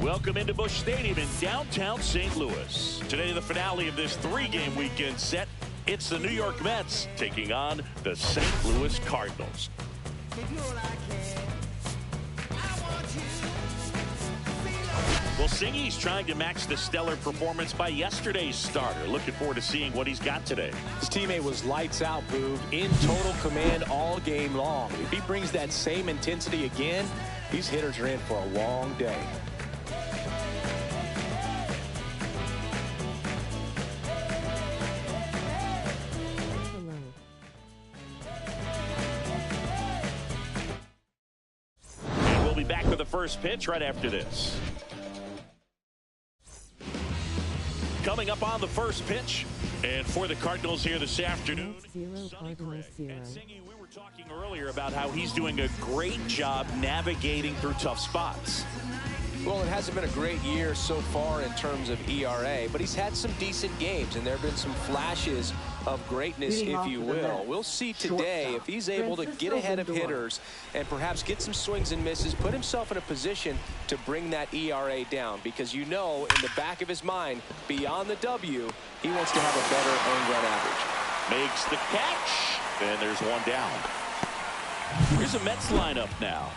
Welcome into Busch Stadium in downtown St. Louis. Today, the finale of this three-game weekend set. It's the New York Mets taking on the St. Louis Cardinals. Well, Singy's trying to match the stellar performance by yesterday's starter. Looking forward to seeing what he's got today. His teammate was lights out, Boog, in total command all game long. If he brings that same intensity again, these hitters are in for a long day. And we'll be back with the first pitch right after this. Coming up on the first pitch, and for the Cardinals here this afternoon, Cardinals 0. And Singy, we were talking earlier about how he's doing a great job navigating through tough spots. Well, it hasn't been a great year so far in terms of ERA, but he's had some decent games, and there have been some flashes of greatness, if you will. We'll see today if he's able to get ahead of hitters and perhaps get some swings and misses, put himself in a position to bring that ERA down, because you know in the back of his mind, beyond the W, he wants to have a better earned run average. Makes the catch, and there's one down. Here's a Mets lineup now.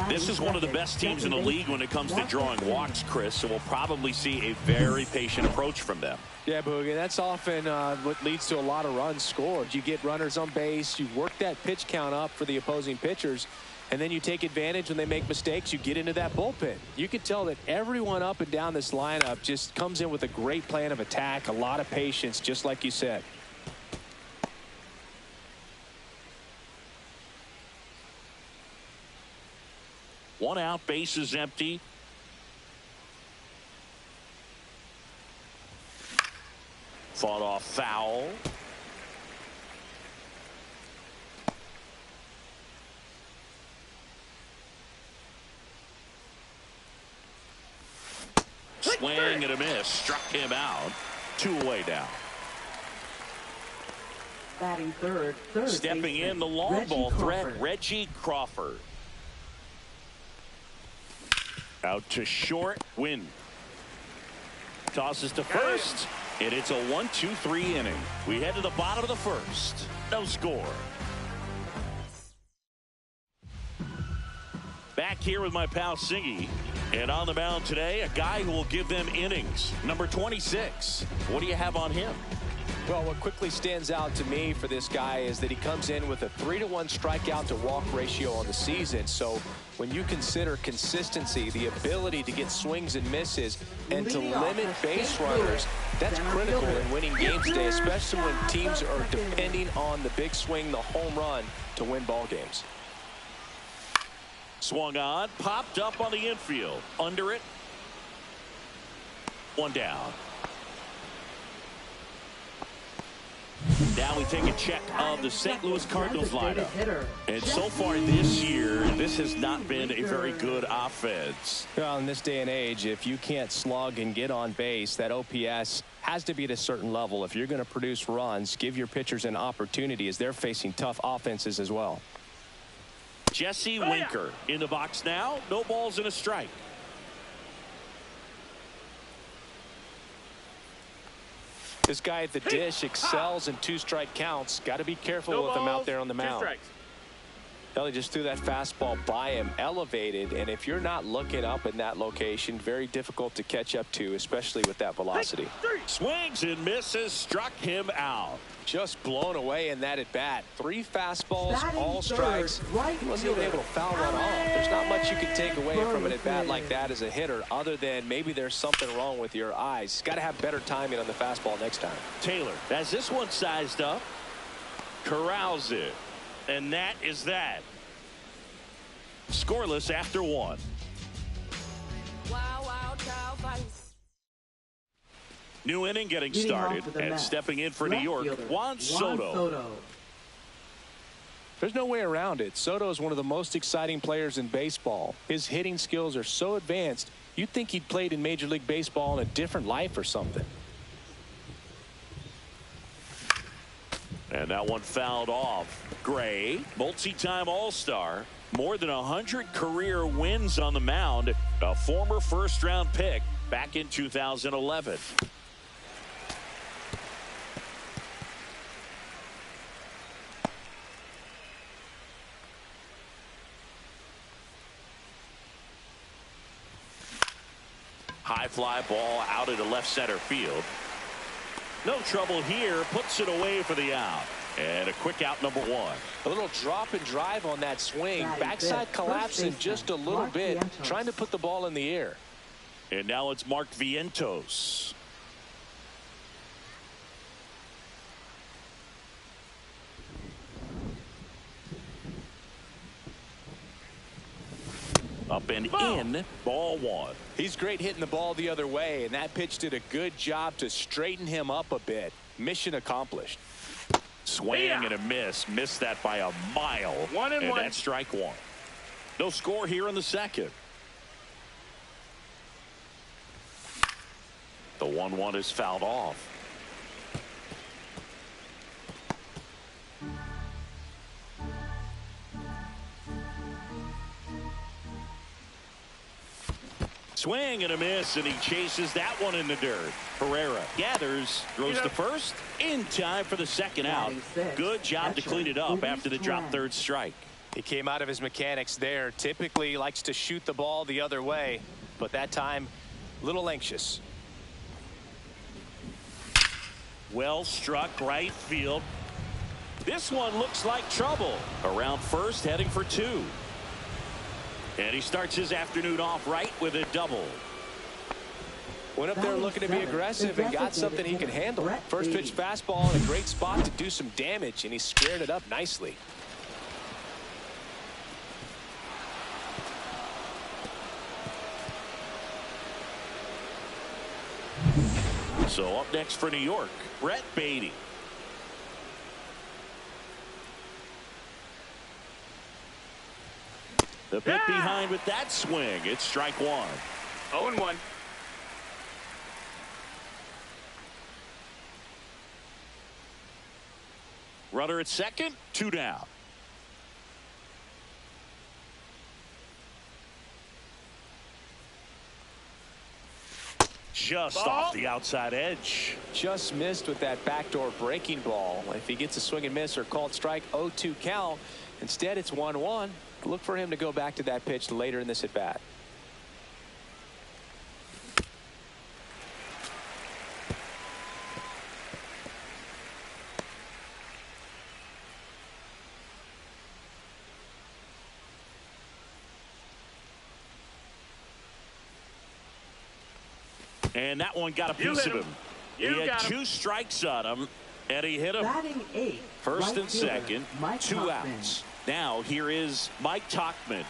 This is one of the best teams in the league when it comes to drawing walks, Chris, so we'll probably see a very patient approach from them. Yeah, Boogie, that's often what leads to a lot of runs scored. You get runners on base, you work that pitch count up for the opposing pitchers, and then you take advantage when they make mistakes. You get into that bullpen. You can tell that everyone up and down this lineup just comes in with a great plan of attack, a lot of patience, just like you said. One out, base is empty. Fought off foul. Swing and a miss. Struck him out. 2 away now. Batting third Stepping in the long ball threat, Reggie Crawford. Out to short, win. Tosses to first, and it's a 1-2-3 inning. We head to the bottom of the first. No score. Back here with my pal Singy. And on the mound today, a guy who will give them innings. Number 26. What do you have on him? Well, what quickly stands out to me for this guy is that he comes in with a 3-to-1 strikeout to walk ratio on the season. So when you consider consistency, the ability to get swings and misses, and to limit base runners, that's critical in winning games today, especially when teams are depending on the big swing, the home run, to win ball games. Swung on, popped up on the infield. Under it. One down. Now we take a check of the St. Louis Cardinals lineup. And so far this year, this has not been a very good offense. Well, in this day and age, if you can't slug and get on base, that OPS has to be at a certain level. If you're going to produce runs, give your pitchers an opportunity as they're facing tough offenses as well. Jesse Winker in the box now. No balls and a strike. This guy at the dish excels in 2-strike counts. Got to be careful with him out there on the mound. He just threw that fastball by him, elevated, and if you're not looking up in that location, very difficult to catch up to, especially with that velocity. Swings and misses, struck him out. Just blown away in that at bat. 3 fastballs, all strikes. He wasn't even able to foul one off. There's not much you can take away from an at bat like that as a hitter, other than maybe there's something wrong with your eyes. Got to have better timing on the fastball next time. Taylor has this one sized up, corrals it, and that is that. Scoreless after 1. New inning getting started, and stepping in for New York, Juan Soto. There's no way around it. Soto is one of the most exciting players in baseball. His hitting skills are so advanced, you'd think he'd played in Major League Baseball in a different life or something. And that one fouled off. Gray, multi-time All-Star, more than 100 career wins on the mound, A former first-round pick back in 2011. High fly ball out into left center field. No trouble here. Puts it away for the out. And a quick out, number one. A little drop and drive on that swing. Backside collapsing just a little bit, trying to put the ball in the air. And now it's Mark Vientos. Up and in, ball one. He's great hitting the ball the other way, and that pitch did a good job to straighten him up a bit. Mission accomplished. Swing and a miss. Missed that by a mile. And that's strike one. No score here in the second. The 1-1 is fouled off. Swing and a miss, and he chases that one in the dirt. Herrera gathers, throws to first, in time for the second out. Good job to clean it up after the drop third strike. He came out of his mechanics there. Typically likes to shoot the ball the other way, but that time, a little anxious. Well struck, right field. This one looks like trouble. Around first, heading for two. And he starts his afternoon off right with a double. Went up there looking to be aggressive and got something he can handle. First pitch fastball in a great spot to do some damage, and he squared it up nicely. So up next for New York, Brett Beatty. The pit behind with that swing. It's strike one. 0-1. Runner at second, two down. Just off the outside edge. Just missed with that backdoor breaking ball. If he gets a swing and miss or called strike, 0-2 count. Instead, it's 1-1. Look for him to go back to that pitch later in this at bat. And that one got a piece of him. He had two strikes on him, and he hit him. First and second, two outs. Now here is Mike Tauchman.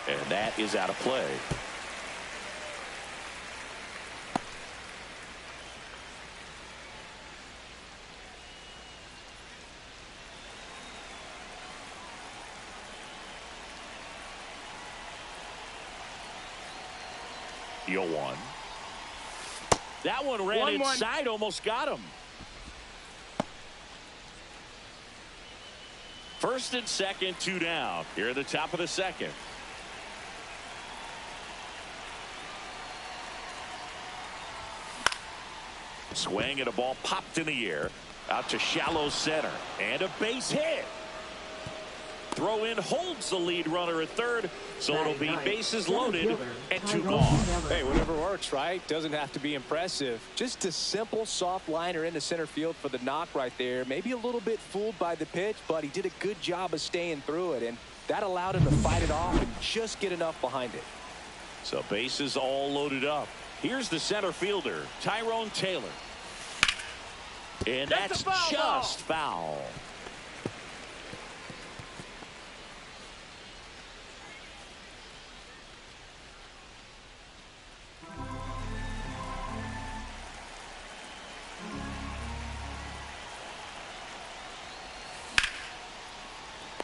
And that is out of play. The 0-1. That one ran inside, almost got him. First and second, two down. Here at the top of the second. Swing and a ball popped in the air. Out to shallow center. And a base hit. Throw in holds the lead runner at third. So it'll be bases loaded and two gone. Hey, whatever works, right? Doesn't have to be impressive. Just a simple soft liner into center field for the knock right there. Maybe a little bit fooled by the pitch, but he did a good job of staying through it. And that allowed him to fight it off and just get enough behind it. So bases all loaded up. Here's the center fielder, Tyrone Taylor. And that's just foul.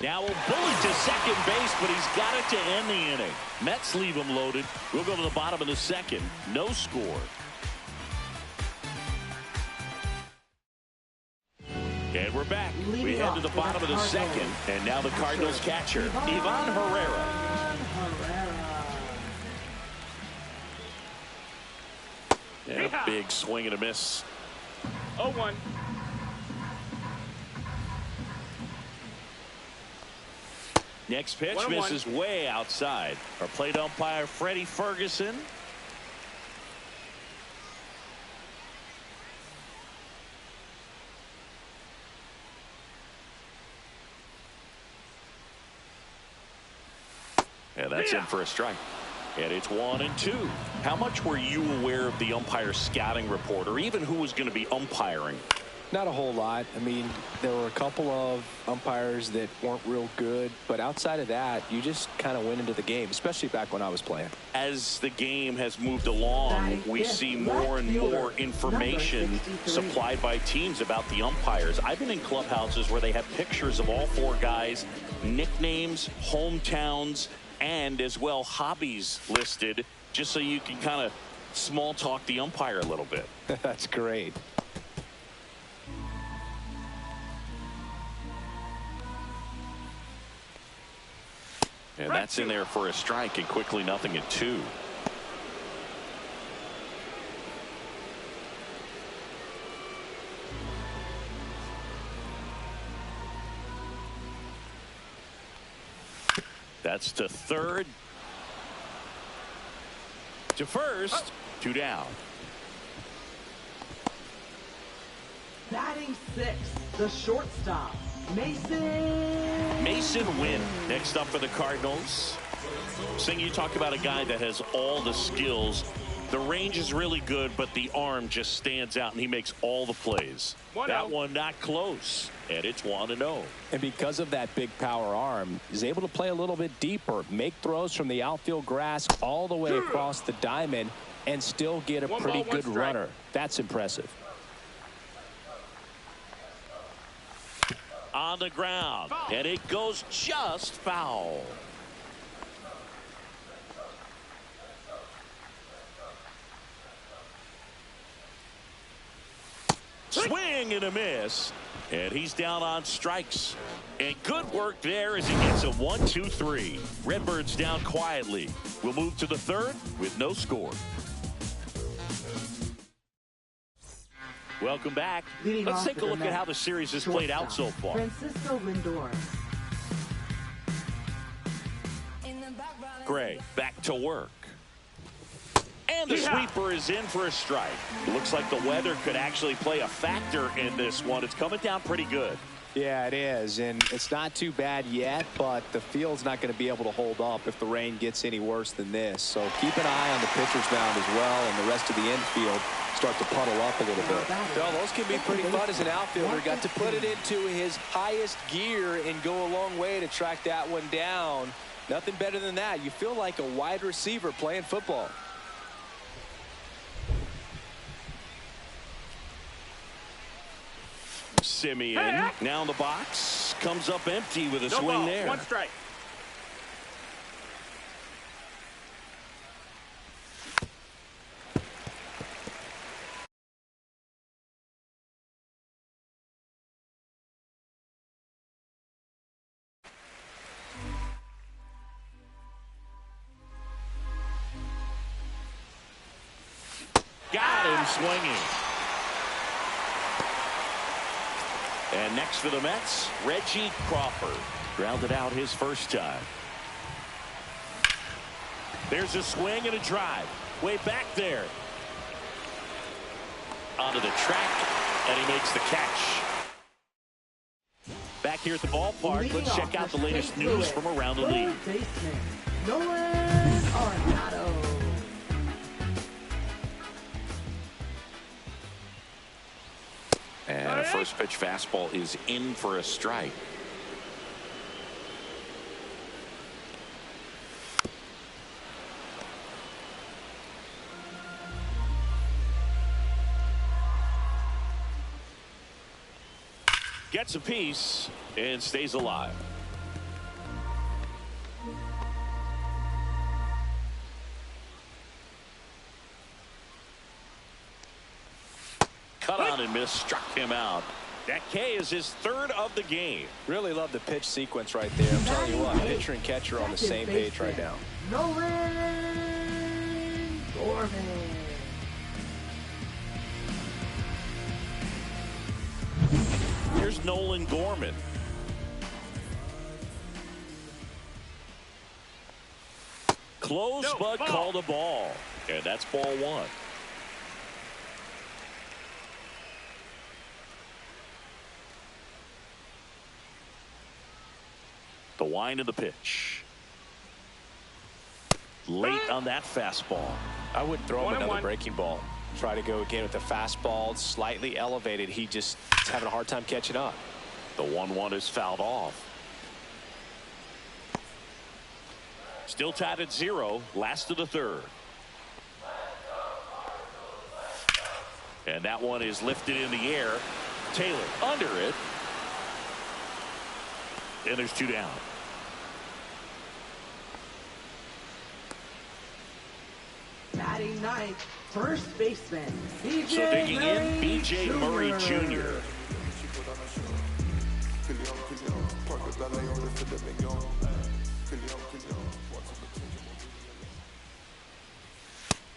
Now a bullet to second base, but he's got it to end the inning. Mets leave him loaded. We'll go to the bottom of the second. No score. And we're back. We head to the bottom of the second. And now the Cardinals catcher, Ivan Herrera. Yeah, big swing and a miss. 0-1. Next pitch misses way outside. Our plate umpire, Freddie Ferguson. And that's in for a strike. And it's 1-2. How much were you aware of the umpire scouting report, or even who was going to be umpiring? Not a whole lot. I mean, there were a couple of umpires that weren't real good, but outside of that, you just kind of went into the game, especially back when I was playing. As the game has moved along, we see more and more information supplied by teams about the umpires. I've been in clubhouses where they have pictures of all four guys, nicknames, hometowns, and as well hobbies listed, just so you can kind of small talk the umpire a little bit. That's great. And that's in there for a strike, and quickly 0-2. That's to third. To first. 2 down. Batting 6, the shortstop, Mason Wynn next up for the Cardinals. Sing, you talk about a guy that has all the skills. The range is really good, but the arm just stands out, and he makes all the plays. That one not close, and it's 1-0. And because of that big power arm, he's able to play a little bit deeper, make throws from the outfield grass all the way across the diamond, and still get a pretty good runner. That's impressive. On the ground, and it goes just foul. Swing and a miss, and he's down on strikes. And good work there as he gets a 1-2-3. Redbirds down quietly. We'll move to the third with no score. Welcome back. Let's take a look at how the series has played out so far. Francisco Lindor. Gray back to work. And the sweeper is in for a strike. Looks like the weather could actually play a factor in this one. It's coming down pretty good. Yeah, it is, and it's not too bad yet, but the field's not going to be able to hold up if the rain gets any worse than this. So keep an eye on the pitcher's mound as well, and the rest of the infield start to puddle up a little bit. Well, those can be pretty fun as an outfielder. Got to put it into his highest gear and go a long way to track that one down. Nothing better than that. You feel like a wide receiver playing football. Simeon now in the box, comes up empty with a swing there. 1 strike. Got him swinging. And next for the Mets, Reggie Crawford. Grounded out his first time. There's a swing and a drive. Way back there. Onto the track, and he makes the catch. Back here at the ballpark, let's check out the latest news from around the league. Nolan Arenado. And a first pitch fastball is in for a strike. Gets a piece and stays alive. Cut on and miss, struck him out. That K is his third of the game. Really love the pitch sequence right there. I'm telling you what, pitcher and catcher are on the same page right now. Nolan Gorman. Here's Nolan Gorman. Close, but called a ball. And that's ball one. The wind of the pitch. Late on that fastball. I wouldn't throw him another breaking ball. Try to go again with the fastball, slightly elevated. He just is having a hard time catching up. The 1-1 is fouled off. Still tied at 0, last of the third. And that one is lifted in the air. Taylor under it. And there's 2 down. Batting ninth, first baseman, BJ So digging Murray in, B.J. Murray Jr.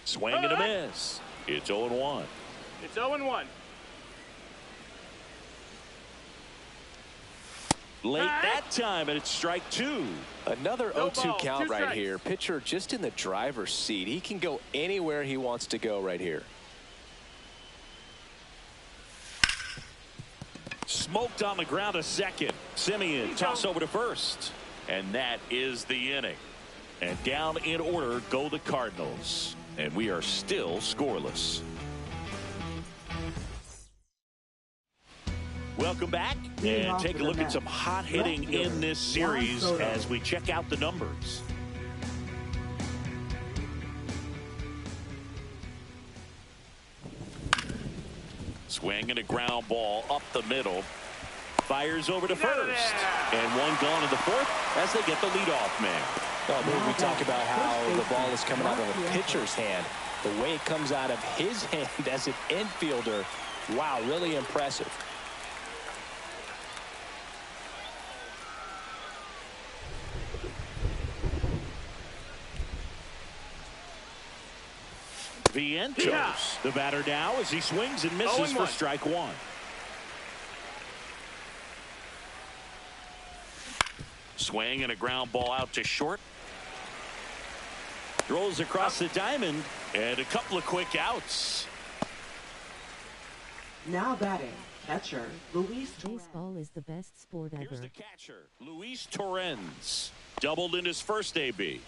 Swing and a miss. It's 0-1. It's 0-1. Late that time, and it's strike 2. Another No 0-2 ball, count 2 right strikes. here. Pitcher just in the driver's seat. He can go anywhere he wants to go right here. Smoked on the ground, a second. Simeon toss over to first. And that is the inning. And down in order go the Cardinals. And we are still scoreless. Welcome back, and take a look at some hot hitting in this series as we check out the numbers. Swing and a ground ball up the middle. Fires over to first. And one gone in the fourth as they get the leadoff man. Oh, we talk about how the ball is coming out of the pitcher's hand. The way it comes out of his hand as an infielder, wow, really impressive. Vientos, the batter now as he swings and misses for strike 1. Swing and a ground ball out to short. Rolls across the diamond and a couple of quick outs. Now batting, catcher, Luis Torres. Baseball is the best sport Here's ever. the catcher, Luis Torrens. Doubled in his first AB.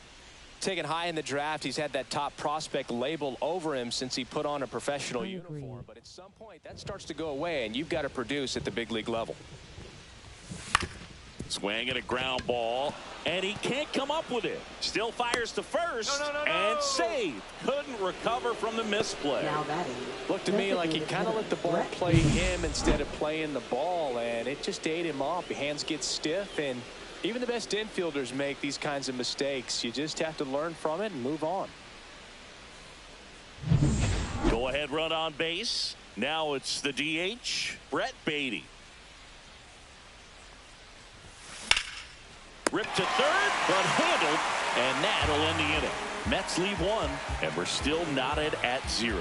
Taken high in the draft, he's had that top prospect label over him since he put on a professional I agree. uniform. But at some point, that starts to go away, and you've got to produce at the big league level. Swing and a ground ball, and he can't come up with it. Still fires to first, and save. Couldn't recover from the misplay. Now batting. Looked to me like he kind of let the ball play him instead of playing the ball, and it just ate him off. Your hands get stiff, and even the best infielders make these kinds of mistakes. You just have to learn from it and move on. Go ahead run on base. Now it's the DH, Brett Beatty. Ripped to third, but handled, and that'll end the inning. Mets leave 1, and we're still knotted at 0.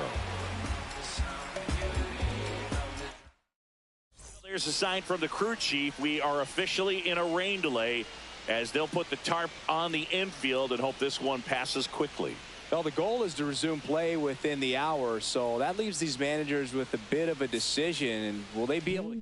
There's a sign from the crew chief. We are officially in a rain delay as they'll put the tarp on the infield and hope this one passes quickly. Well, the goal is to resume play within the hour, so that leaves these managers with a bit of a decision. And will they be able to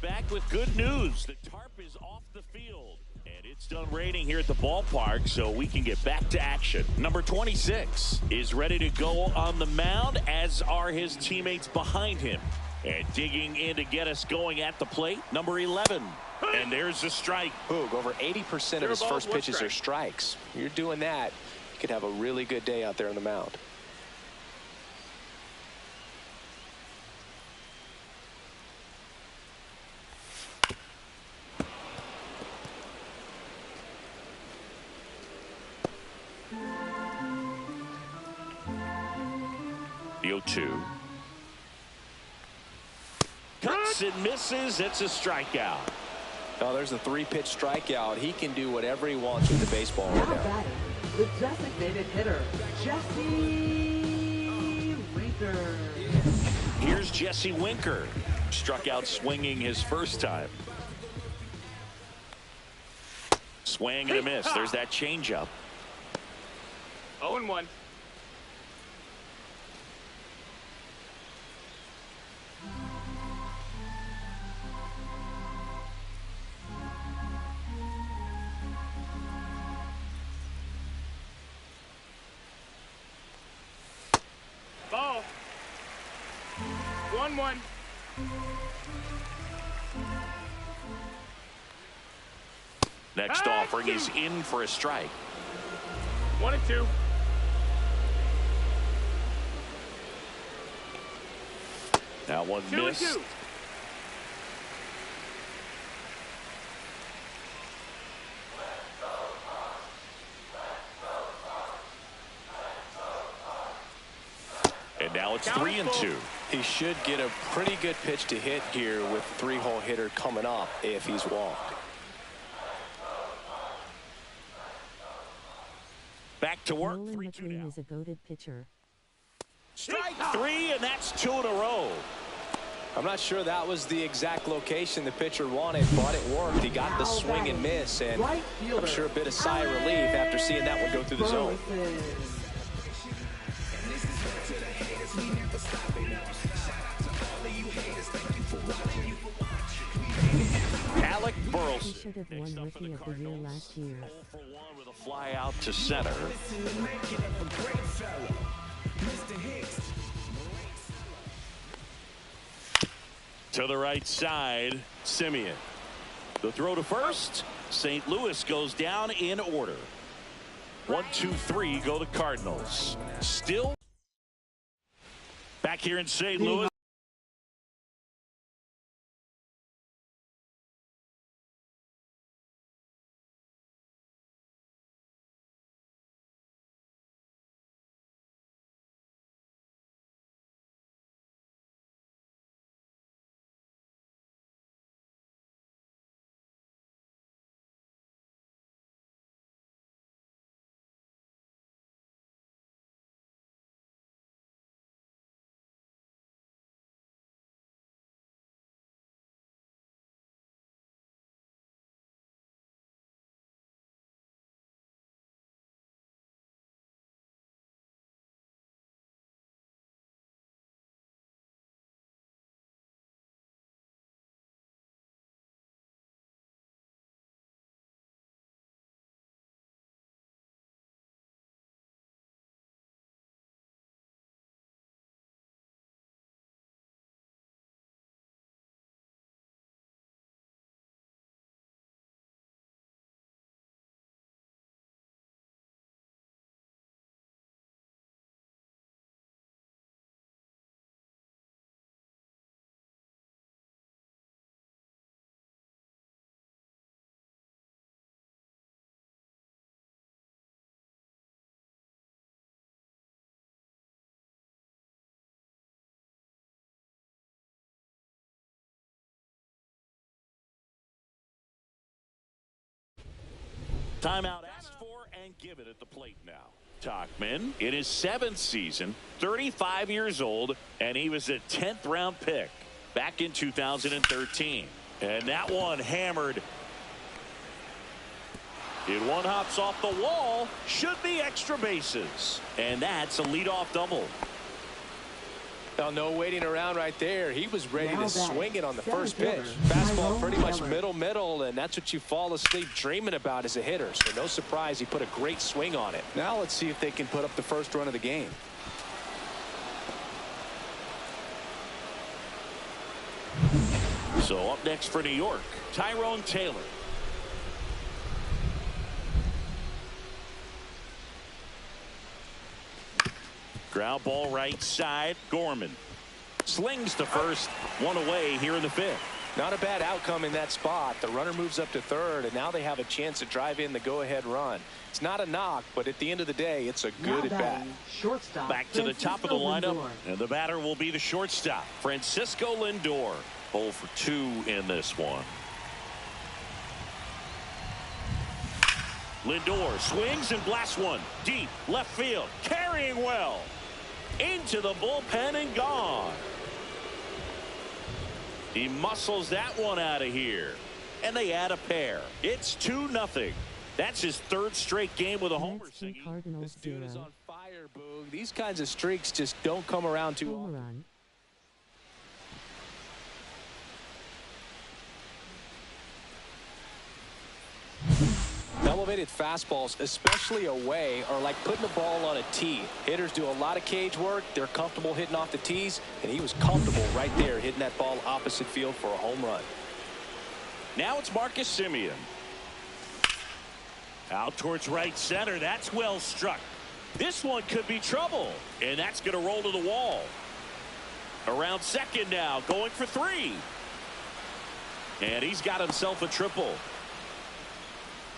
back with good news. The tarp is off the field. And it's done raining here at the ballpark, so we can get back to action. Number 26 is ready to go on the mound, as are his teammates behind him. And digging in to get us going at the plate, number 11. And there's a strike. Boog, over 80% of his first pitches are strikes. You're doing that, you could have a really good day out there on the mound. The 0-2. Cuts and misses. It's a strikeout. Oh, there's a 3-pitch strikeout. He can do whatever he wants with the baseball right now. Batting, the designated hitter, Jesse Winker. Here's Jesse Winker. Struck out swinging his first time. Swing and a miss. There's that changeup. 0-1. Ball. 1-1. Next offering is in for a strike. 1-2. Now one missed. 2-2. And now it's 3-2. He should get a pretty good pitch to hit here with 3-hole hitter coming up if he's walked. Back to work. Nolan 3-2 McLean now. is a goated pitcher. Strike 3, and that's 2 in a row. I'm not sure that was the exact location the pitcher wanted, but it worked. He got the swing and miss, and I'm sure a bit of sigh of relief after seeing that one go through the zone. Alec He Burleson. should have won Rookie of the Year last year. 0 for 1 with a fly out to center. To the right side, Simeon. The throw to first. St. Louis goes down in order. 1, 2, 3 go the Cardinals. Still back here in St. Louis. Timeout asked for and given at the plate now. Tauchman in his 7th season, 35 years old, and he was a 10th round pick back in 2013. And that one hammered. It one hops off the wall, should be extra bases. And that's a leadoff double. Now, no waiting around right there. He was ready to swing it on the first pitch. fielder, Fastball pretty much Taylor. middle, and that's what you fall asleep dreaming about as a hitter. So no surprise he put a great swing on it. Now let's see if they can put up the first run of the game. So up next for New York, Tyrone Taylor. Ground ball right side. Gorman slings to first. One away here in the fifth. Not a bad outcome in that spot. The runner moves up to third, and now they have a chance to drive in the go-ahead run. It's not a knock, but at the end of the day, it's a good at-bat. Shortstop. Back to the top of the lineup, and the batter will be the shortstop, Francisco Lindor. 0 for 2 in this one. Lindor swings and blasts one deep left field, carrying well into the bullpen and gone. He muscles that one out of here, and they add a pair. It's 2-0. That's his third straight game with a homer. Cardinals This dude 0. is on fire, Boog. These kinds of streaks just don't come around too Home often. run. Elevated fastballs, especially away, are like putting the ball on a tee. Hitters do a lot of cage work. They're comfortable hitting off the tees, and he was comfortable right there hitting that ball opposite field for a home run. Now it's Marcus Semien. Out towards right center. That's well struck. This one could be trouble, and that's going to roll to the wall. Around second now, going for 3. And he's got himself a triple.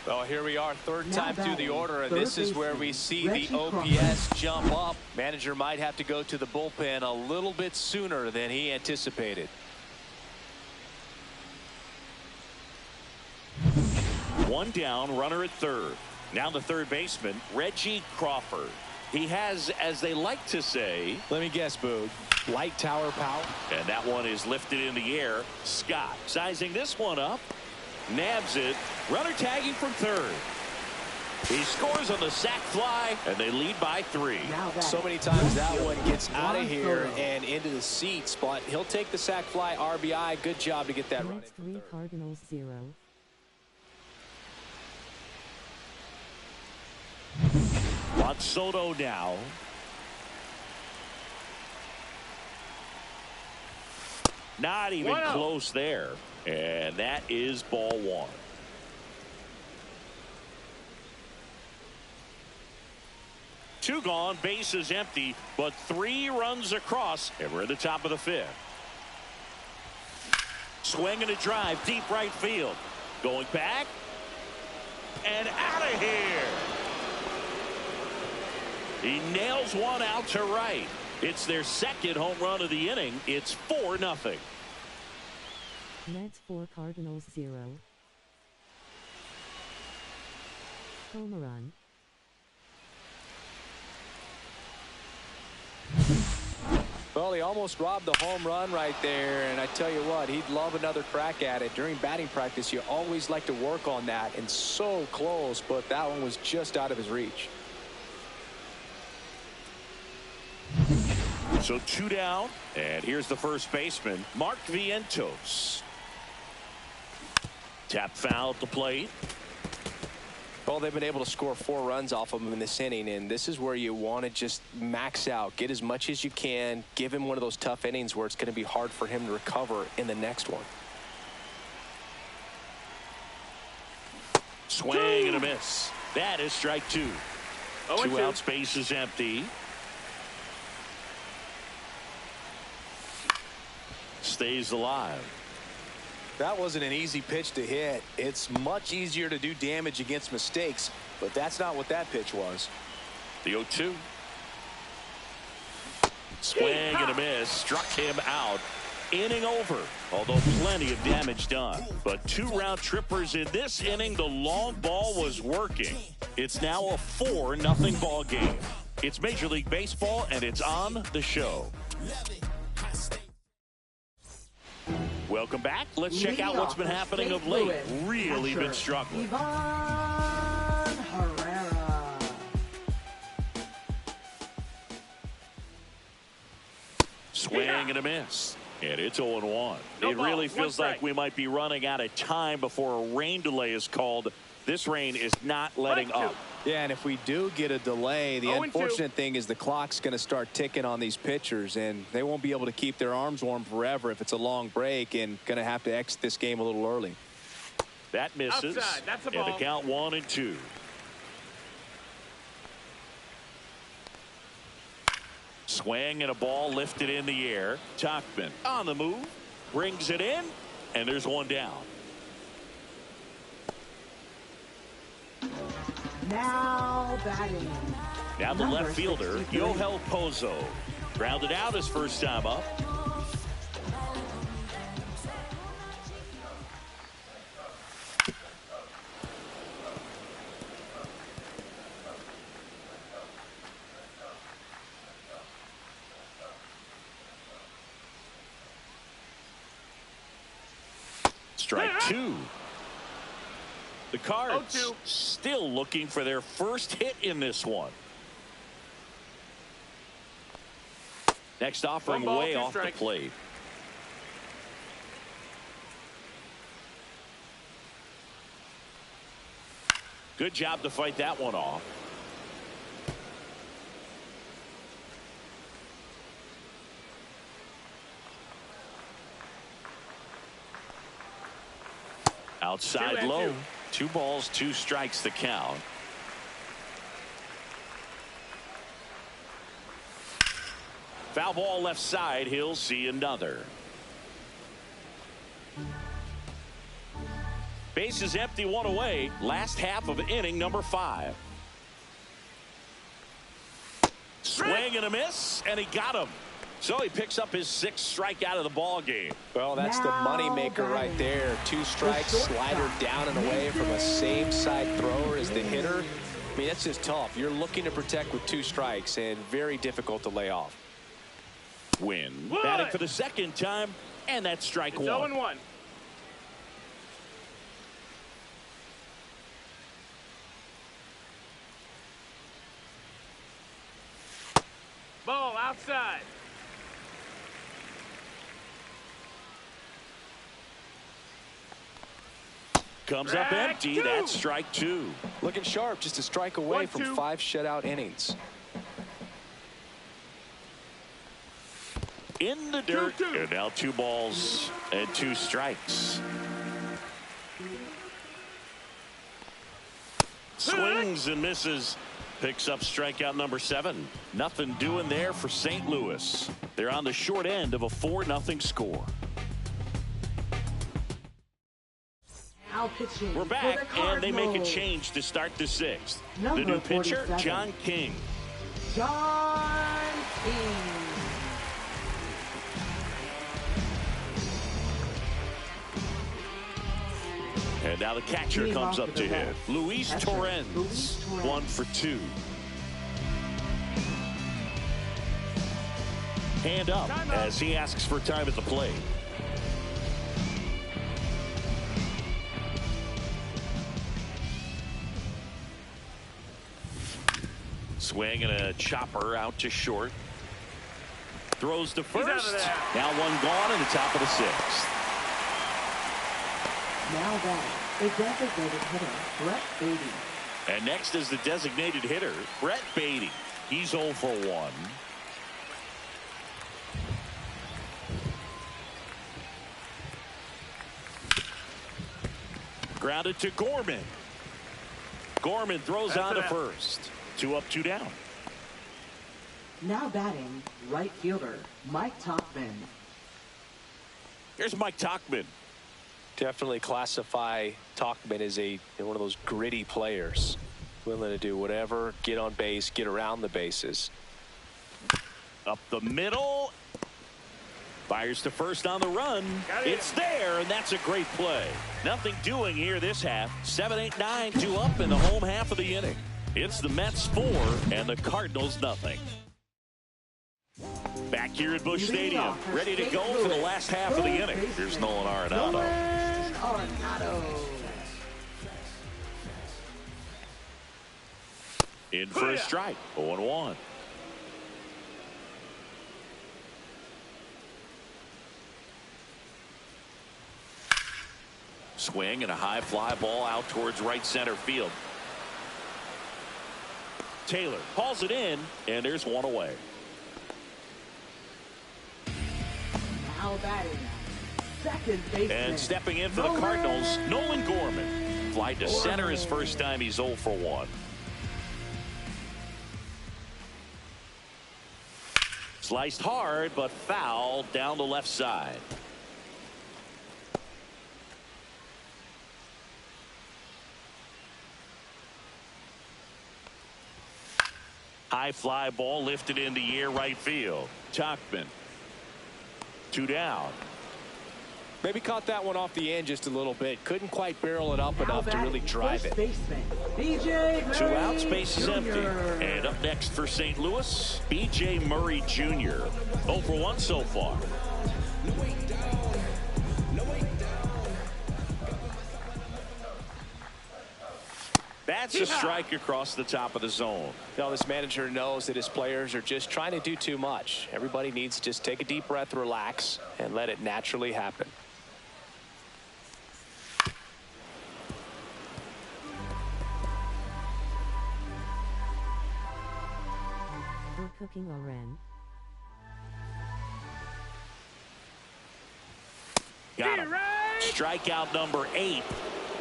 Well, here we are, third Now time through the batting, order, and third this is where baseman, we see Reggie the OPS jump up. Manager might have to go to the bullpen a little bit sooner than he anticipated. One down, runner at third. Now the third baseman, Reggie Crawford. He has, as they like to say, Let me guess, Boog, light tower power. and that one is lifted in the air. Scott sizing this one up. Nabs it. Runner tagging from third. He scores on the sac fly, and they lead by 3. Now batting, So many times that left one fielder, gets out of Juan here Soto. and into the seats, but he'll take the sac fly RBI. Good job to get that run Mets in 3. from third. Cardinals 0. Juan Soto now. Not even 1-0. close there. And that is ball 1. Two gone, bases empty, but 3 runs across, and we're at the top of the 5th. Swing and a drive, deep right field. Going back, and out of here. He nails one out to right. It's their second home run of the inning. It's 4-0. Mets 4. Cardinals 0. Home run. Well, he almost robbed the home run right there, and I tell you what, he'd love another crack at it. During batting practice, you always like to work on that, and so close, but that one was just out of his reach. So 2 down, and here's the first baseman, Mark Vientos. Tap foul at the plate. Well, they've been able to score 4 runs off of him in this inning, and this is where you want to just max out, get as much as you can, give him one of those tough innings where it's going to be hard for him to recover in the next one. Swing and a miss. That is strike 2. 2 0-2. out, space is empty. Stays alive. That wasn't an easy pitch to hit. It's much easier to do damage against mistakes, but that's not what that pitch was. The 0-2. Swing and a miss. Struck him out. Inning over. Although plenty of damage done. But 2 round trippers in this inning. The long ball was working. It's now a 4-0 ball game. It's Major League Baseball, and it's on the show. Welcome back. Let's check out what's been happening of late. Really been struggling. Ivan Herrera. Swing and a miss. And it's 0-1. No It ball, really one feels like strike. we might be running out of time before a rain delay is called. This rain is not letting Strike up. two. Yeah, and if we do get a delay, the 0-2. unfortunate thing is the clock's going to start ticking on these pitchers, and they won't be able to keep their arms warm forever if it's a long break, and going to have to exit this game a little early. That misses. Outside, that's a And ball. the count 1-2. Swing and a ball lifted in the air. Tachman on the move. Brings it in. And there's one down. Now batting. Now the Number left fielder, 63. Yohel Pozo. Grounded out his first time up. Strike two. The Cards 0-2. still looking for their first hit in this one. Next offering One ball, way two off the strikes. plate. Good job to fight that one off. Outside 2-2. low. 2 balls, 2 strikes the count. Foul ball left side. He'll see another. Base is empty, 1 away. Last half of inning number 5. Swing and a miss, and he got him. So he picks up his 6th strikeout of the ball game. Well, that's the money maker right there. 2 strikes, slider down and away from a same side thrower as the hitter. I mean, that's just tough. You're looking to protect with 2 strikes and very difficult to lay off. Win. Wood. Batting for the 2nd time, and that's strike It's 1. 0-1. Ball outside. Comes up Strike empty. 2. That's strike 2. Looking sharp, just a strike away 1-2. from 5 shutout innings. In the dirt. 2-2. And now 2 balls and 2 strikes. Swings and misses. Picks up strikeout number 7. Nothing doing there for St. Louis. They're on the short end of a 4-0 score. Now pitching. We're for back, the and they make a Cardinals. change to start the 6th. Number The new pitcher, 47. John King. John King. And now the catcher Leading comes off up to to the hit. left. Luis Catcher, Torrens. Luis Torrens. 1 for 2. Hand up Time out. as he asks for time at the plate. Swing and a chopper out to short. Throws to out of first. there. Now 1 gone in the top of the 6th. Now batting. The designated hitter, Brett Beatty. And next is the designated hitter, Brett Beatty. He's 0 for 1. Grounded to Gorman. Gorman throws That's on to it. first. 2 up, 2 down. Now batting, right fielder, Mike Topman. Here's Mike Tachman. Definitely classify Tachman as one of those gritty players, willing to do whatever, get on base, get around the bases. Up the middle. Fires to first on the run. Got it. It's there, and that's a great play. Nothing doing here this half. 7, 8, 9, 2 up in the home half of the inning. It's the Mets 4 and the Cardinals nothing. Back here at Busch Stadium, ready to go for the last half of the inning. Here's Nolan Arenado. Nolan Arenado. In for a strike. 0-1. Swing and a high fly ball out towards right center field. Taylor hauls it in, and there's one away. Now batting, second baseman. And stepping in for the Cardinals, Nolan Gorman. Fly to center his first time. He's 0 for 1. Sliced hard, but foul down the left side. High fly ball lifted in the air right field. Tachman. 2 down. Maybe caught that one off the end just a little bit. Couldn't quite barrel it up enough to really drive it. 2 outs, base is empty. And up next for St. Louis, B.J. Murray Jr. 0 for 1 so far. That's a strike across the top of the zone. Now this manager knows that his players are just trying to do too much. Everybody needs to just take a deep breath, relax, and let it naturally happen. We're cooking Oren. Got him. Strikeout number 8.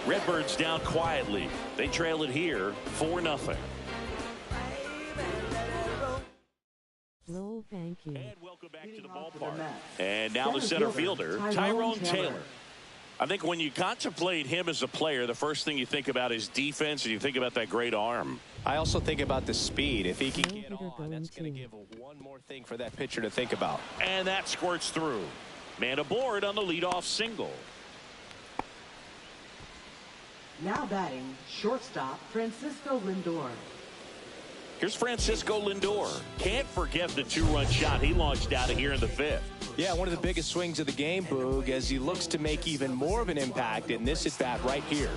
Redbirds down quietly. They trail it here 4-0. Lowell, thank you. And welcome back to the ballpark. And now the center fielder, Tyrone Taylor. I think when you contemplate him as a player, the first thing you think about is defense, and you think about that great arm. I also think about the speed. If he can get on, that's going to give one more thing for that pitcher to think about. And that squirts through. Man aboard on the leadoff single. Now batting, shortstop, Francisco Lindor. Here's Francisco Lindor. Can't forget the 2-run shot he launched out of here in the 5th. Yeah, one of the biggest swings of the game, Boog, as he looks to make even more of an impact in this at-bat right here.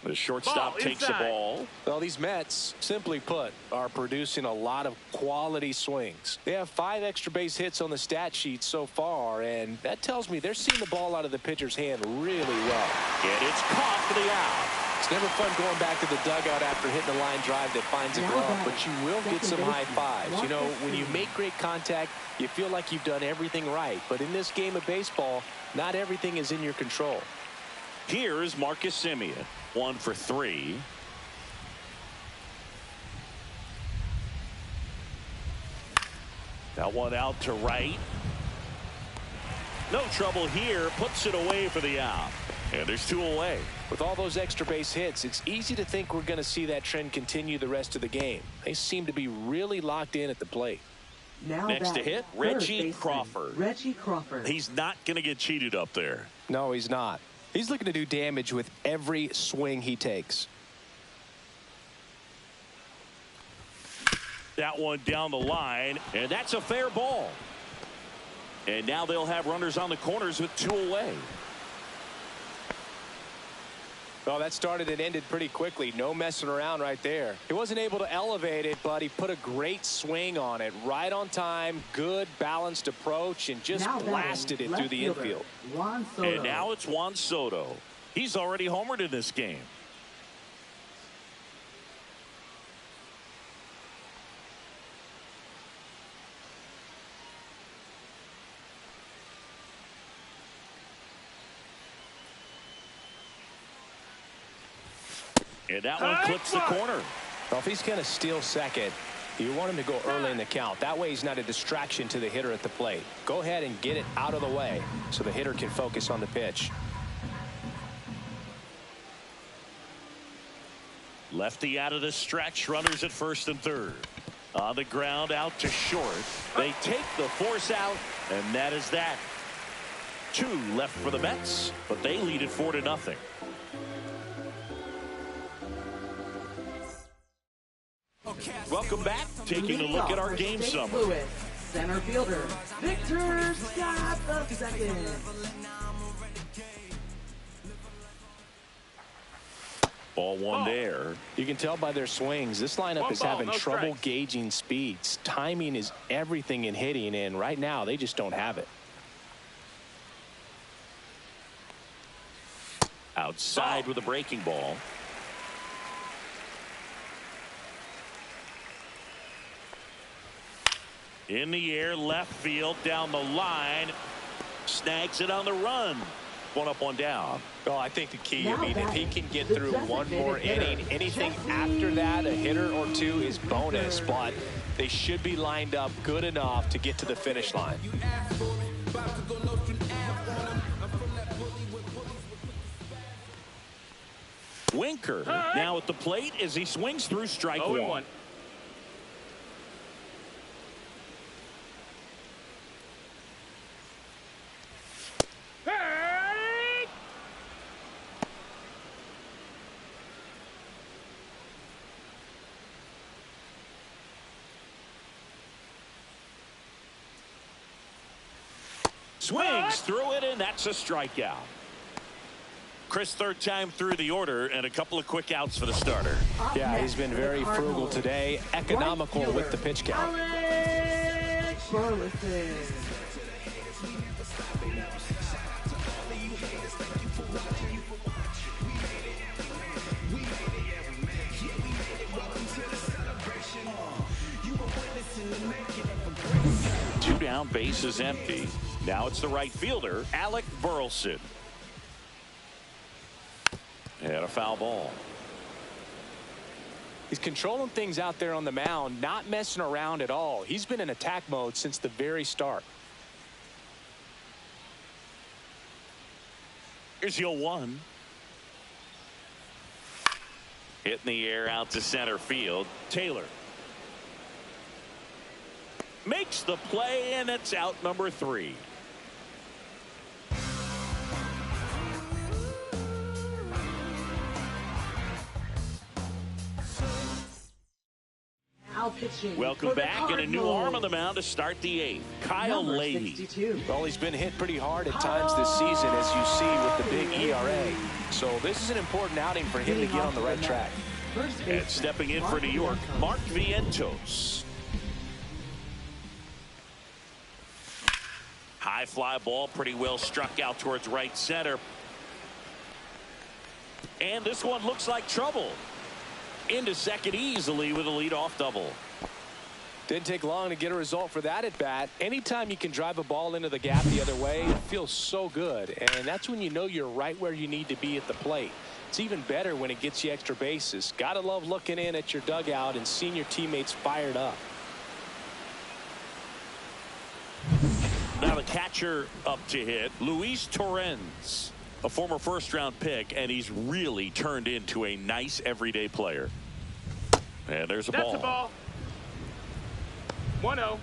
The shortstop takes the ball. Well, these Mets, simply put, are producing a lot of quality swings. They have 5 extra base hits on the stat sheet so far, and that tells me they're seeing the ball out of the pitcher's hand really well. And it's caught for the out. It's never fun going back to the dugout after hitting a line drive that finds a glove, but you will get some high fives. You know, when you make great contact, you feel like you've done everything right. But in this game of baseball, not everything is in your control. Here is Marcus Semien. 1 for 3. That one out to right. No trouble here. Puts it away for the out. And there's 2 away. With all those extra base hits, it's easy to think we're going to see that trend continue the rest of the game. They seem to be really locked in at the plate. Now next to hit, Reggie Crawford. Reggie Crawford. He's not going to get cheated up there. No, he's not. He's looking to do damage with every swing he takes. That one down the line, and that's a fair ball. And now they'll have runners on the corners with 2 away. Well, that started and ended pretty quickly. No messing around right there. He wasn't able to elevate it, but he put a great swing on it. Right on time, good balanced approach, and just blasted it through the infield. And now it's Juan Soto. He's already homered in this game. And that one clips the corner. Well, if he's going to steal second, you want him to go early in the count. That way he's not a distraction to the hitter at the plate. Go ahead and get it out of the way so the hitter can focus on the pitch. Lefty out of the stretch. Runners at first and third. On the ground out to short. They take the force out, and that is that. 2 left for the Mets, but they lead it 4-0. Welcome back. Taking a look at our game summary. Louis, center fielder, Victor Scott II. Ball one there. You can tell by their swings, this lineup is having trouble strikes. gauging speeds. Timing is everything in hitting, and right now they just don't have it. Outside with a breaking ball. In the air, left field, down the line. Snags it on the run. One up, one down. Oh, I think the key, I mean, if he can get through one more inning, anything after that, a hitter or two is bonus, but they should be lined up good enough to get to the finish line. Winker now at the plate as he swings through strike one. Swings through it, and that's a strikeout. Chris, third time through the order, and a couple of quick outs for the starter. Yeah, he's been very frugal today, economical with the pitch count. Two down, base is empty. Now it's the right fielder, Alec Burleson. And a foul ball. He's controlling things out there on the mound, not messing around at all. He's been in attack mode since the very start. Here's your 1. Hit in the air out to center field. Taylor makes the play, and it's out number 3. Welcome back, and a new arm on the mound to start the 8th. Kyle Leahy. Well, he's been hit pretty hard at times this season, as you see with the big ERA. So this is an important outing for him to get on the right track. And stepping in for New York, Mark Vientos. High fly ball, pretty well struck out towards right center. And this one looks like trouble. Into second easily with a leadoff double. Didn't take long to get a result for that at bat. Anytime you can drive a ball into the gap the other way, it feels so good. And that's when you know you're right where you need to be at the plate. It's even better when it gets you extra bases. Gotta love looking in at your dugout and seeing your teammates fired up. Now the catcher up to hit, Luis Torrens, a former first-round pick, and he's really turned into a nice everyday player. And there's a ball. That's a ball. 1-0.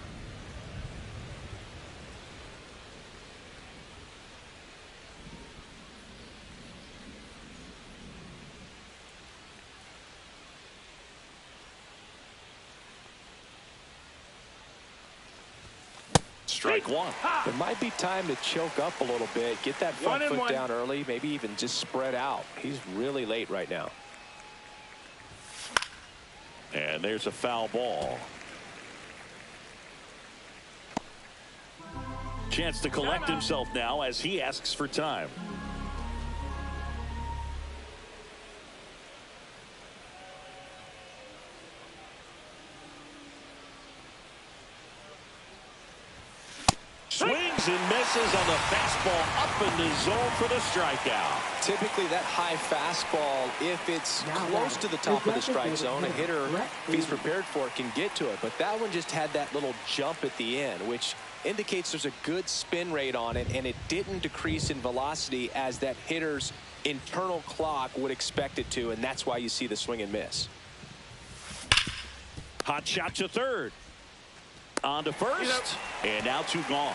Strike one. It might be time to choke up a little bit, get that front foot down early, maybe even just spread out. He's really late right now. And there's a foul ball. Chance to collect himself now as he asks for time. Swings and misses on the fastball up in the zone for the strikeout. Typically that high fastball, if it's close to the top of the strike zone, a hitter, if he's prepared for it, can get to it. But that one just had that little jump at the end, which indicates there's a good spin rate on it, and it didn't decrease in velocity as that hitter's internal clock would expect it to, and that's why you see the swing and miss. Hot shot to third. On to first, and now 2 gone.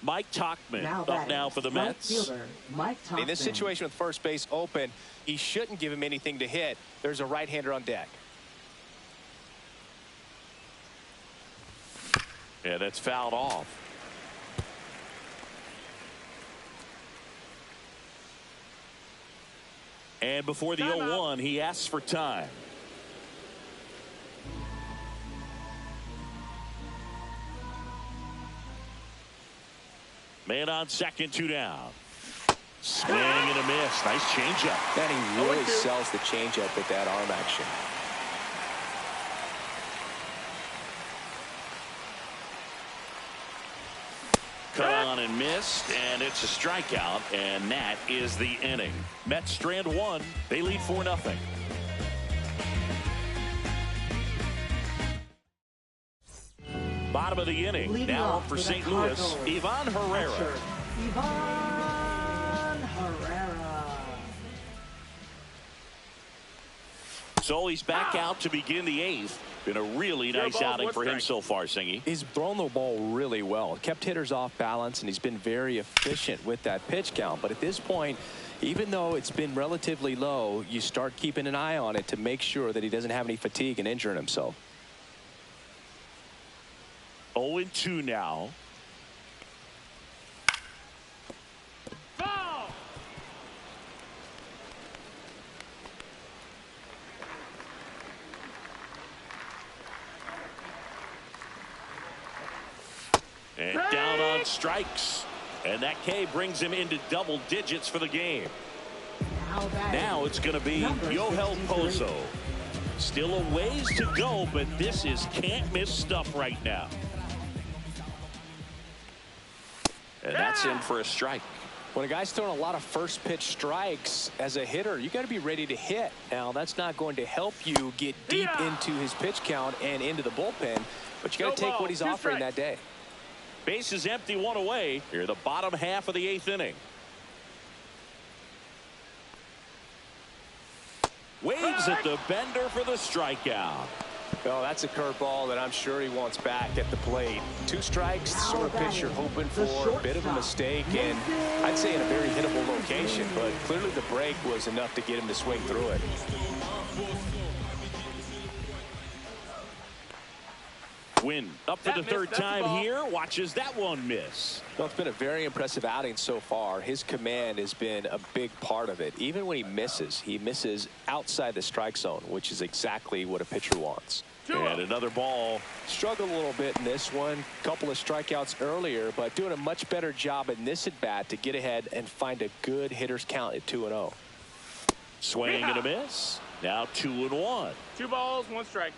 Mike Tauchman up now for the Mets. In this situation with first base open, he shouldn't give him anything to hit. There's a right-hander on deck. Yeah, that's fouled off. And before the 0-1, he asks for time. Man on second, 2 down. Swing and a miss. Nice changeup. And he really sells the changeup with that arm action. Cut on and missed, and it's a strikeout, and that is the inning. Mets strand 1. They lead 4-0. Bottom of the inning. Leading now off for for St. the Louis, Cardinals. Ivan Herrera. Ivan Herrera. So he's back out to begin the 8th. Been a really nice outing for him so far, Singy. He's thrown the ball really well. Kept hitters off balance, and he's been very efficient with that pitch count. But at this point, even though it's been relatively low, you start keeping an eye on it to make sure that he doesn't have any fatigue and injuring himself. 0-2 now. Ball. And down on strikes. And that K brings him into double digits for the game. Now it's going to be Yohel Pozo. Still a ways to go, but this is can't miss stuff right now. And that's in for a strike. When a guy's throwing a lot of first pitch strikes as a hitter, you got to be ready to hit. Now, that's not going to help you get deep into his pitch count and into the bullpen, but you got to take what he's offering that day. Base is empty, 1 away. Here, the bottom half of the 8th inning. Waves at the bender for the strikeout. Oh, that's a curveball that I'm sure he wants back at the plate. 2 strikes, the sort of pitch you're hoping for. A bit of a mistake, and I'd say in a very hittable location, but clearly the break was enough to get him to swing through it. Win up for the 3rd time here. Watches that one miss. Well, it's been a very impressive outing so far. His command has been a big part of it. Even when he misses outside the strike zone, which is exactly what a pitcher wants. And another ball. Struggled a little bit in this one. Couple of strikeouts earlier, but doing a much better job in this at bat to get ahead and find a good hitter's count at 2-0. Swing and a miss. Now 2-1. 2 balls, 1 strike.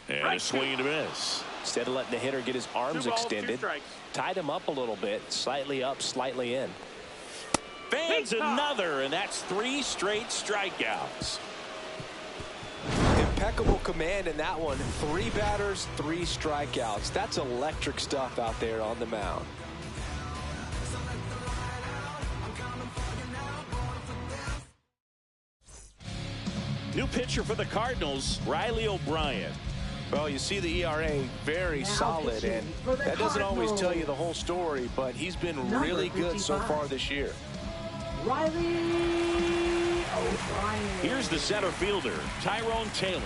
And a swing and a miss. Instead of letting the hitter get his arms 2 balls, extended, 2 strikes. tied him up a little bit, slightly up, slightly in. Fans another, and that's 3 straight strikeouts. Impeccable command in that one. 3 batters, 3 strikeouts. That's electric stuff out there on the mound. New pitcher for the Cardinals, Riley O'Brien. Well, you see the ERA very solid, and that doesn't always tell you the whole story, but he's been really good so far this year. Riley O'Brien. Here's the center fielder, Tyrone Taylor.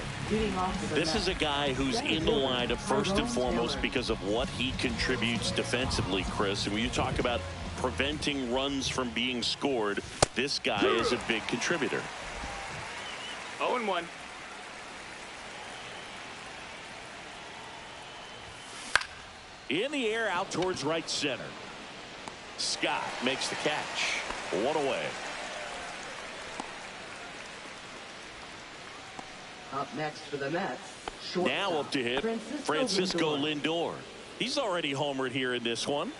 This is a guy who's in the lineup first and foremost because of what he contributes defensively, Chris. And when you talk about preventing runs from being scored, this guy is a big contributor. 0-1. In the air, out towards right center. Scott makes the catch. 1 away. Up next for the Mets. Now up to hit Francisco Lindor. He's already homered here in this one.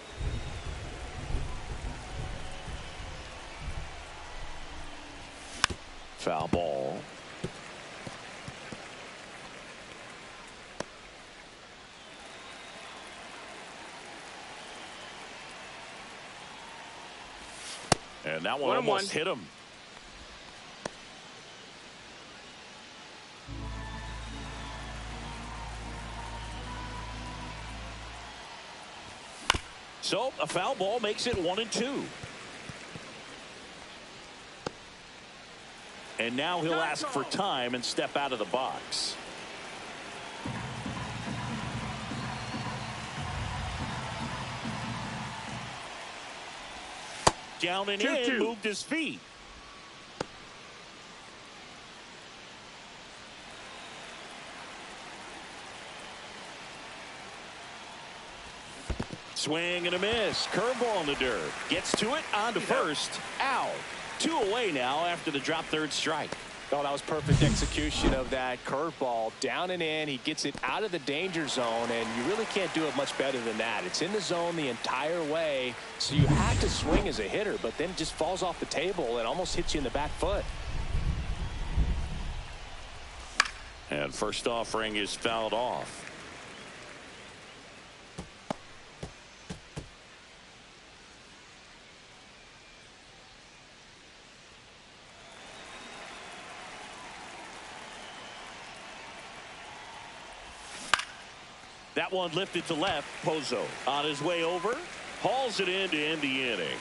Foul ball. And that one almost hit him. So a foul ball makes it 1-2. And now he'll ask for time and step out of the box. Down and 2-2. in, moved his feet. Swing and a miss. Curveball in the dirt. Gets to it, on to first. Out. 2 away now after the drop third strike. Oh, that was perfect execution of that curveball. Down and in. He gets it out of the danger zone, and you really can't do it much better than that. It's in the zone the entire way, so you have to swing as a hitter, but then it just falls off the table and almost hits you in the back foot. And first offering is fouled off. That one lifted to left. Pozo on his way over. Hauls it in to end the inning.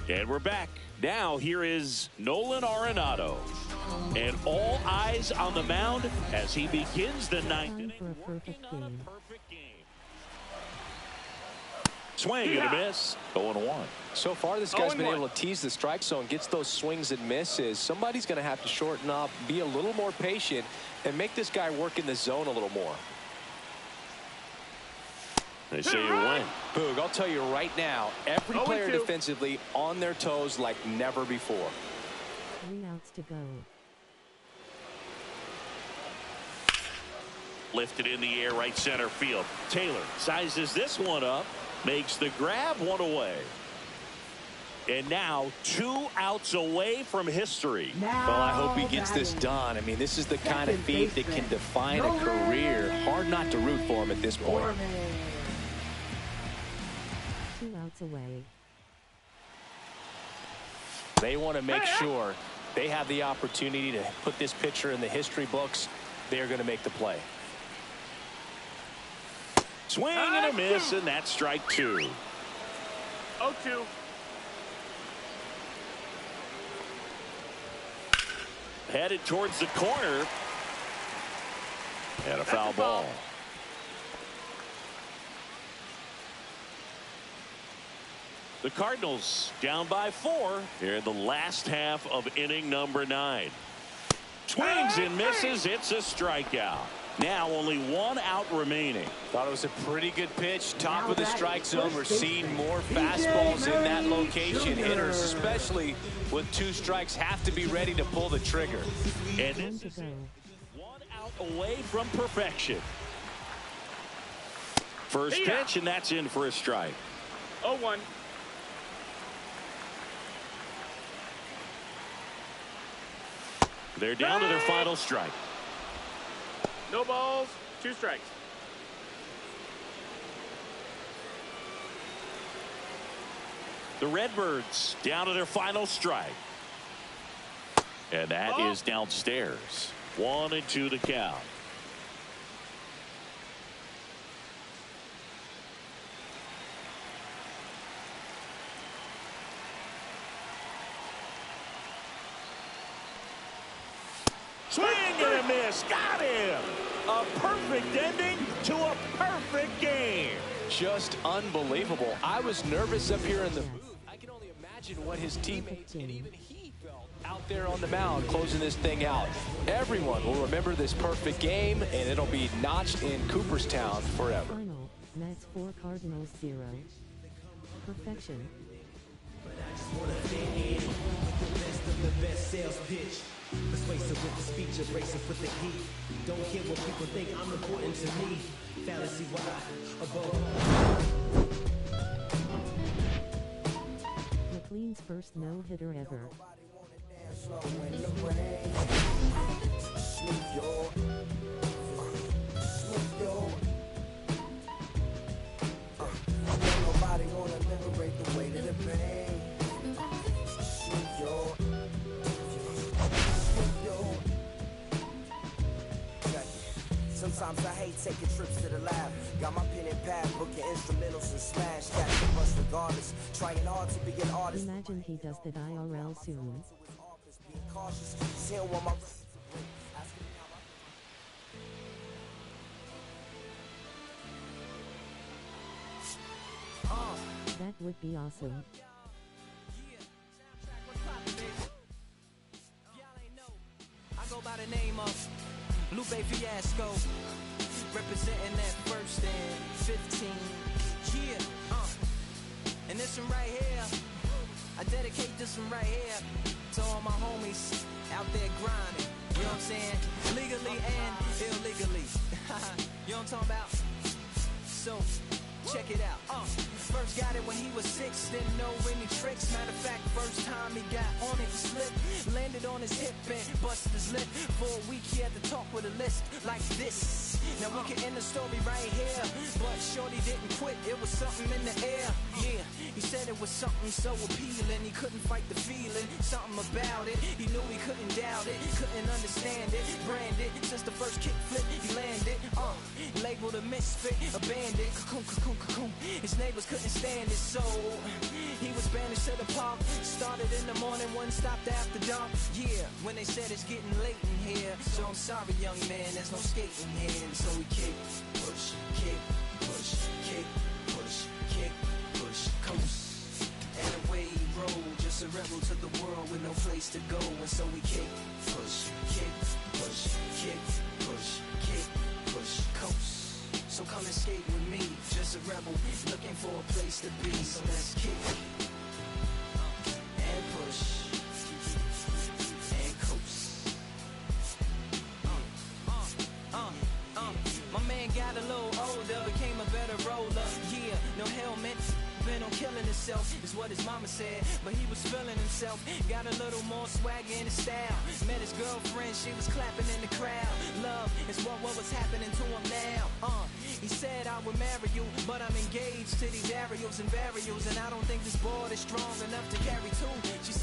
And we're back. Now here is Nolan Arenado. And all eyes on the mound as he begins the ninth inning. For a perfect game. Swing and a miss. 0-1. So far, this guy's been able to tease the strike zone, gets those swings and misses. Somebody's going to have to shorten up, be a little more patient, and make this guy work in the zone a little more. They say you win. Boog, I'll tell you right now, every player defensively on their toes like never before. 3 outs to go. Lifted in the air, right center field. Taylor sizes this one up. Makes the grab, 1 away. And now 2 outs away from history. Well, I hope he gets this done. I mean, this is the kind of feat that can define a career. Hard not to root for him at this point. 2 outs away. They want to make sure they have the opportunity to put this pitcher in the history books. They're going to make the play. Swing and a miss, and that's strike 2. 0-2. Headed towards the corner. And a foul ball. The Cardinals down by 4 here in the last half of inning number 9. Swings and misses. It's a strikeout. Now only 1 out remaining. Thought it was a pretty good pitch. Top of the strike zone. We're seeing more fastballs in that location. Hitters, especially with 2 strikes, have to be ready to pull the trigger. And this is 1 out away from perfection. First pitch, and that's in for a strike. 0-1. They're down to their final strike. No balls, 2 strikes. The Redbirds down to their final strike. And that is downstairs. 1-2 the count. Swing and a miss. Got him. A perfect ending to a perfect game. Just unbelievable. I was nervous up here in the booth. I can only imagine what his teammates and even he felt out there on the mound closing this thing out. Everyone will remember this perfect game, and it'll be notched in Cooperstown forever. Final, Mets 4 Cardinals 0. Perfection. The best sales pitch. Persuasive with the speech, abrasive with the heat. Don't care what people think, I'm important to me. Fallacy why above. McLean's first no-hitter ever. Nobody wanna liberate the weight of the pain. Sometimes I hate taking trips to the lab. Got my pen and pad, booking instrumentals and smash. Catch the bus regardless. Trying hard to be an artist. Imagine he does that IRL soon. cautious. See what my That would be awesome. I go by the name of Lupe Fiasco, representing that first and 15. And this one right here, I dedicate this one right here to all my homies out there grinding. You know what I'm saying? Legally and illegally. You know what I'm talking about? So, check it out. First got it when he was 6, didn't know any tricks. Matter of fact, first time he got on it, he slipped. Landed on his hip and busted his lip. For a week he had to talk with a list like this. Now we can end the story right here, but shorty didn't quit, it was something in the air. Yeah, he said it was something so appealing, he couldn't fight the feeling, something about it. He knew he couldn't doubt it, couldn't understand it. Branded, since the first kick flip he landed. Labeled a misfit, a bandit. Cocoon, cocoon, cocoon. His neighbors couldn't stand it, so he was banished to the park. Started in the morning, one stopped after dark. Yeah, when they said it's getting late in here, so I'm sorry, young man, there's no skating here. So we kick, push, kick, push, kick, push, kick, push, coast. And away he rolled, just a rebel to the world with no place to go. And so we kick, push, kick, push, kick, push, kick, push, coast. So come and skate with me, just a rebel looking for a place to be. So let's kick and push and coast. My man got a little older, became a better roller. Yeah, no helmet, been on killing himself, is what his mama said. But he was feeling himself, got a little more swagger in his style. Met his girlfriend, she was clapping in the crowd. Love is what was happening to him now. He said I would marry you, but I'm engaged to these aerials and varials, and I don't think this board is strong enough to carry two. She said